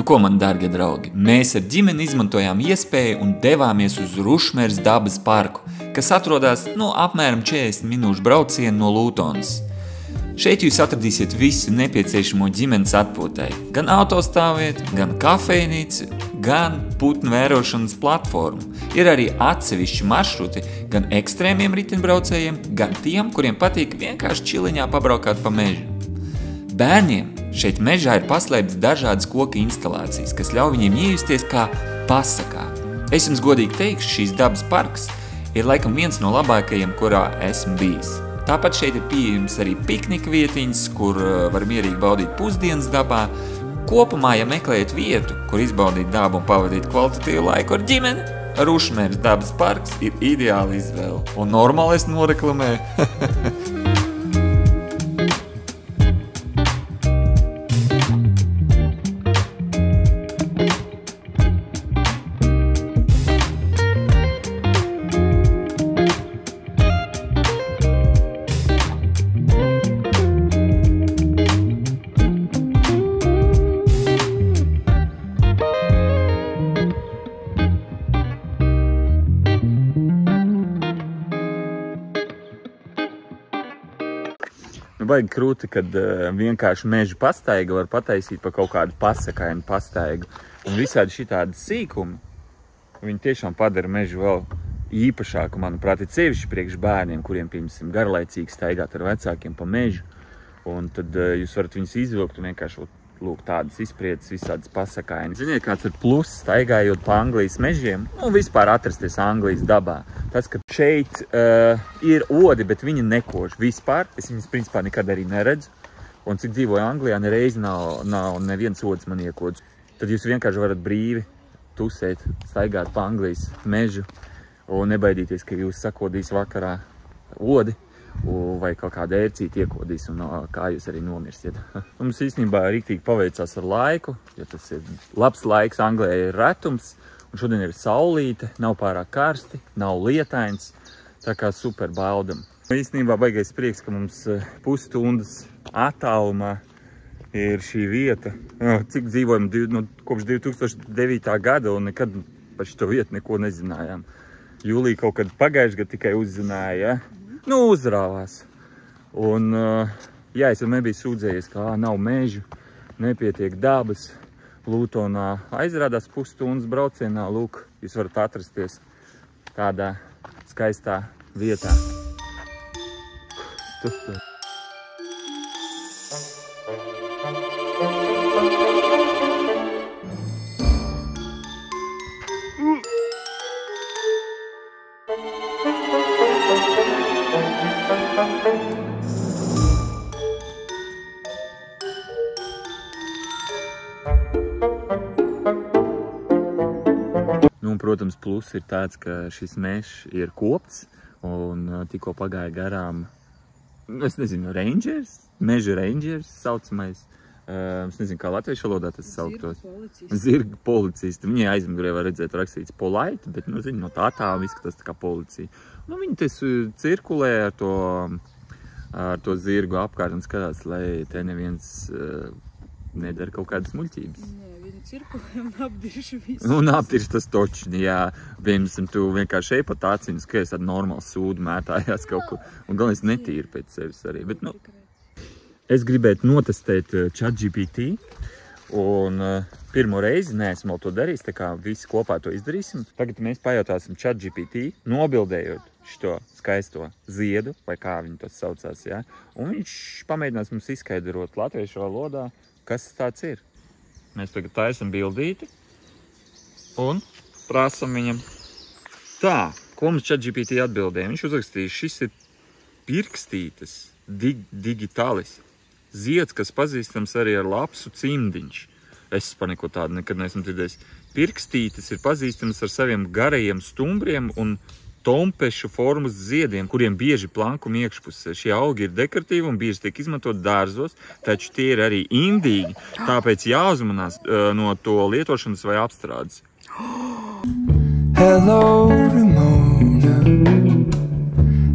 Nu ko, man dārgie draugi, mēs ar ģimeni izmantojām iespēju un devāmies uz Rušmers dabas parku, kas atrodas apmēram 40 minūšu braucienu no Lūtonas. Šeit jūs atradīsiet visu nepieciešamo ģimenes atpūtai, gan autostāvvietu, gan kafejnīcu, gan putnu vērošanas platformu. Ir arī atsevišķi maršruti gan ekstrēmiem riteņbraucējiem, gan tiem, kuriem patīk vienkārši čiliņā pabraukāt pa mežu. Bērniem šeit mežā ir paslēptas dažādas koku instalācijas, kas ļauj viņiem iejusties kā pasakā. Es jums godīgi teikšu, šīs dabas parks ir laikam viens no labākajiem, kurā esmu bijis. Tāpat šeit ir pieejams arī piknika vietiņas, kur var mierīgi baudīt pusdienas dabā. Kopumā, ja meklējat vietu, kur izbaudīt dabu un pavadīt kvalitatīvu laiku ar ģimeni, Rušmers dabas parks ir ideāla izvēle. Un normāli es noreklamēju. Baigi krūti, kad vienkārši meža pastaiga var pataisīt pa kaut kādu pasakainu pastaigu. Un visādi šitādi sīkumi, viņi tiešām padara mežu vēl īpašāku, manuprāt, ir sevišķi priekš bērniem, kuriem, piemēram, garlaicīgi staigāt ar vecākiem pa mežu. Un tad jūs varat viņus izvilkt un vienkārši lūk tādas izprieces, visādas pasakainas. Ziniet, kāds ir pluss staigājot pa Anglijas mežiem un vispār atrasties Anglijas dabā. Tas, ka šeit ir odi, bet viņi nekož vispār. Es viņas principā nekad arī neredzu. Un cik dzīvoju Anglijā, nereiz nav neviens odis man iekodz. Tad jūs vienkārši varat brīvi tusēt, staigāt pa Anglijas mežu un nebaidīties, ka jūs sakodīs vakarā odi vai kaut kāda ērcīti iekodīs un kā jūs arī nomirsiet. Mums īstenībā riktīgi paveicās ar laiku, jo tas ir labs laiks, Anglijā ir retums. Un šodien ir saulīte, nav pārāk karsti, nav lietains, tā kā super baudam. Īstenībā baigais prieks, ka mums pusstundas attālumā ir šī vieta. Cik dzīvojam kopš 2009. gada un nekad par šo vietu neko nezinājām. Jūlija kaut kad pagājuši gadu tikai uzzināja, uzrāvās. Un jā, es jau nebiju sūdzējies, ka nav mežu, nepietiek dabas. Lūtonā aizrādās pusstundas braucienā, lūk, jūs varat atrasties tādā skaistā vietā. Protams, pluss ir tāds, ka šis mežs ir kopts un tikko pagāja garām, es nezinu, rangers, meža rangers saucamais. Es nezinu, kā latviešu valodā tas sauktos. Zirga policisti. Viņi aizmugurē var redzēt rakstīts polite, bet, no tā izskatās tā kā policija. Viņi te cirkulē ar to zirgu apkārt un skatās, lai te neviens nedara kaut kādas muļķības. Cirkulē un apdirš visu. Un apdirš tas točni, jā. Piemēram, tu vienkārši ej pat acīm, ka es ar normālu sūdu mētājās kaut kur. Un galvenais netīri pēc sevis arī. Bet, es gribētu notestēt ChatGPT. Un pirmo reizi neesmu vēl to darījis, tā kā visi kopā to izdarīsim. Tagad mēs pajautāsim ChatGPT, nobildējot šito skaisto ziedu, vai kā viņi to saucās, jā. Un viņš pamēģinās mums izskaidrot latviešu valodā, kas tāds ir. Mēs tagad taisam bildīti un prasam viņam. Tā, ko mums ChatGPT atbildēja? Viņš uzrakstīja, šis ir pirkstītes digitalis. Zieds, kas pazīstams arī ar lapsu cimdiņš. Es par neko tādu nekad neesmu dzirdējis. Pirkstītes ir pazīstams ar saviem garajiem stumbriem un tompešu formas ziediem, kuriem bieži plankuma iekšpusē. Šie augi ir dekoratīvi un bieži tiek izmantot dārzos, taču tie ir arī indīgi, tāpēc jāuzmanās no to lietošanas vai apstrādes. Hello, Ramona.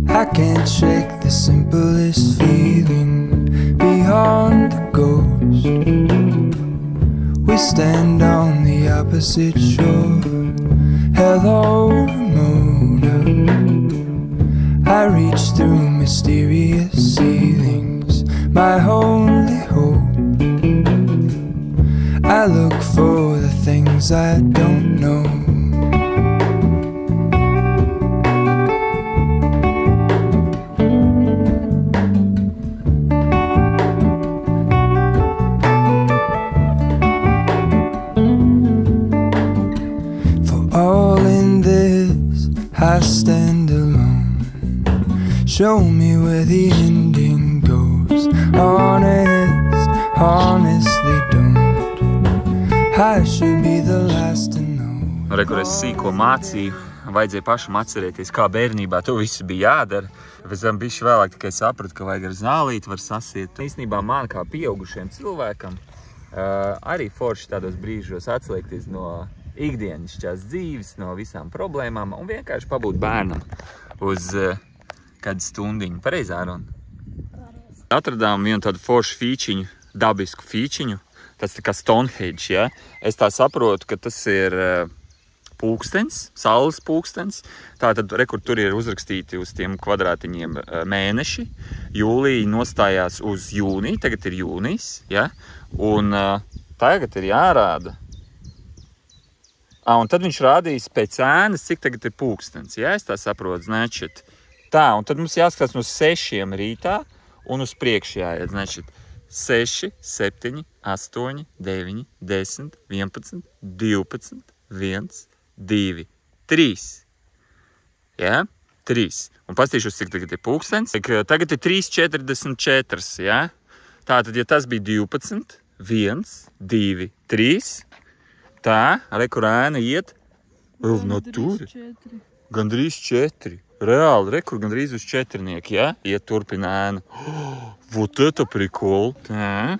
I can't shake the simplest feeling beyond the ghost. We stand on the opposite shore. Hello, Ramona. I reach through mysterious ceilings, my only hope. I look for the things I don't know. I stand alone. Show me where the ending goes. Honestly don't. I should be the last to know. Re, kur es sīko mācīju, vajadzēja pašam atcerēties, kā bērnībā to visu bija jādara. Pēc tam bišķi vēlāk tikai sapratu, ka vajag ar zālīti var sasiet. Īstenībā man kā pieaugušiem cilvēkam arī forši tādos brīžos atslēgties no ikdienišķās dzīves, no visām problēmām un vienkārši pabūt bērnam uz kādu stundiņu. Pareizi, Āron? Atradām vienu tādu foršu fīčiņu, dabisku fīčiņu. Tas tā kā Stonehenge, ja? Es tā saprotu, ka tas ir pulkstens, saules pulkstens. Tātad, kur tur ir uzrakstīti uz tiem kvadrātiņiem mēneši. Jūlija nostājās uz jūniju, tagad ir jūnijas, ja? Un tagad ir jārāda. Un tad viņš rādīs pēc ēnas, cik tagad ir pulkstens. Ja, es tā saprotu, значит. Tā, un tad mums jāskatās no 6 rītā un uz priekšu jāiet, значит. 6, 7, 8, 9, 10, 11, 12, 1, 2, 3. Ja? 3. Un pastīšos, cik tagad ir pulkstens. Tagad ir 3,44, ja? Tātad, ja tas bija 12, 1, 2, 3... Tā, re, kur ēna iet, gandrīz 4. Reāli, re, kur gandrīz uz 4, ja? Iet turpina ēna. Вот это прикол. Tā.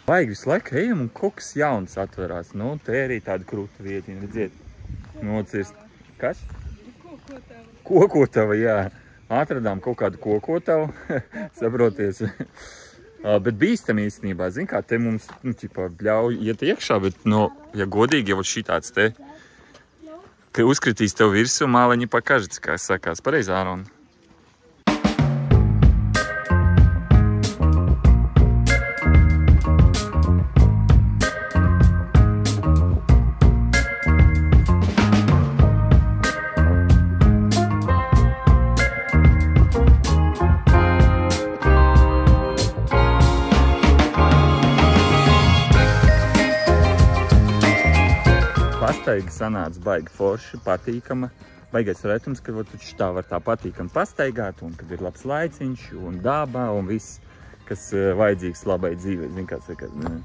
Vajag visu laiku ejam un kaut kas jauns atverās. Nu, te arī tāda krūta vietiņa, redziet. Nocirst. Kas? Kokotava, jā. Atradām kaut kādu kokotavu, saproties. Bet bīstam īstenībā, zin kā, te mums, ļauj iet iekšā, bet, ja godīgi, jau šitāds te, ka uzkritīs tev virsū, māleņi pakažats, kā sakās. Pareizi, Āron? Pastaiga sanāca baigi forši, patīkama. Baigais retums, ka tā var tā patīkami pastaigāt, un kad ir labs laiciņš, un dabā, un viss, kas vajadzīgs labai dzīvei. Zin, kā sakāt, ne?